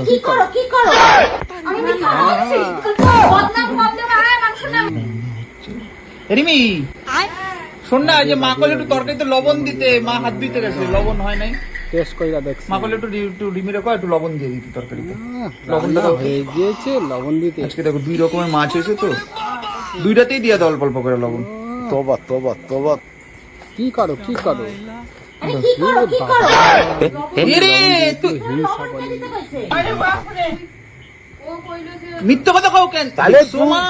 কি করো কি করো আমি মিথ্যা বলছি বদনাম কম দেবে আয় মাংস নাম রিমি শোন না, যে মা কলে একটু তরকারিতে লবণ দিতে, মা হাত ধুইতে গেছে, লবণ হয় নাই। টেস্ট কইরা দেখছি। মা কলে একটু রিমিরে কয় একটু লবণ দিয়ে দিতে তরকারিতে। লবণটা হয়ে গিয়েছে, লবণ দিতে। আজকে দেখো 2 রকমের মাছ এসে তো, দুইটাতেই দিয়ে দাও অল্প অল্প করে লবণ। তোবা তোবা তোবা, কি করো কি করো? আরে কি করো কি করো এরে তুই লবণ কে দিতে কইছে আরে বাপ রে ও কইলো যে মিথ্যে কথা কও কেন? তাহলে সোমা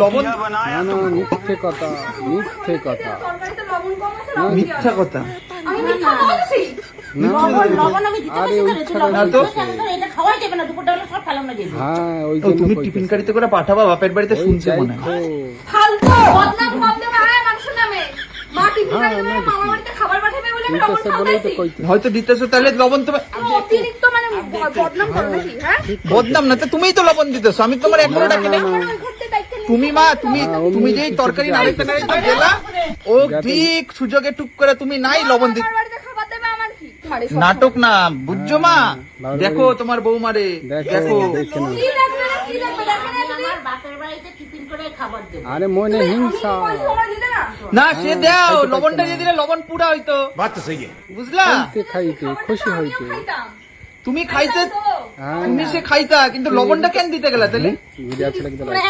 লবণ না না, মিথ্যে কথা, মিথ্যে কথা, তরকারিতে লবণ কম আছে মিথ্যা কথা। আমি মিথ্যা বলছি লবণ আমি দিতে আরে কইছি ওই লবণ না তো। এটা খাওয়াই যাবে না, দুপুরটা হলে সব ফেলাম না যাবে হ্যাঁ ওই ও, জন্য তুমি কইতেছি। টিফিন কারিতে করে পাঠাবা বাপের বাড়িতে, ওই শুনছে মনে হয়। দেখো, ফালতু বদনাম কম দেবে আয় মাংস নামে মা টিফিন খাইতে মানে মামা বাড়িতে খাবার পাঠাবে বলে আমি লবণ মিথ্যে বলেই তো খাওয়াইছি কইতেছি। হয়তো দিতেছো, তাহলে লবণ তুমি অতিরিক্ত মানে বদনাম করো নাকি হ্যাঁ বদনাম না তো, তুমিই তো লবণ দিতেছো, আমি তোমার এক ডাকি না। আমার ওই ঘরতে দায়িত্ব নেই তুমি মা, তুমি হ্যাঁ, অমনি তুমি যেই কিছু তরকারি কিছু নাড়াইতে নাড়াইতে গেলা, ও ঠিক সুযোগে টুক করে তুমি নাই লবণ দিতে। আমার বাড়িতে খাবার দেবে আমার কি আরে সব নাটক না, বুঝছো মা? বাবার দেখো তোমার বৌমারে, দেখো, দেখো। দেখে নাও। কি দেখবে না কি দেখবে দেখে না যদি আমার বাপের বাড়িতে টিফিন করে খাবার দেবে আরে মনে হিংসা। ওই সময় দিতে না না সে দাও, খাইতে লবণটা পারতো দিয়ে দিলে লবণ পুরা হইতো। बात तो सही है। বুঝলা? খাইতে খাইতে খুশি হইতে। খাইতাম তুমি খাইতে, হ্যাঁ তুমি সে খাইতা, কিন্তু লবণটা কেন দিতে গেলা তাহলে? ভিডিও ছেড়ে দিতে মানে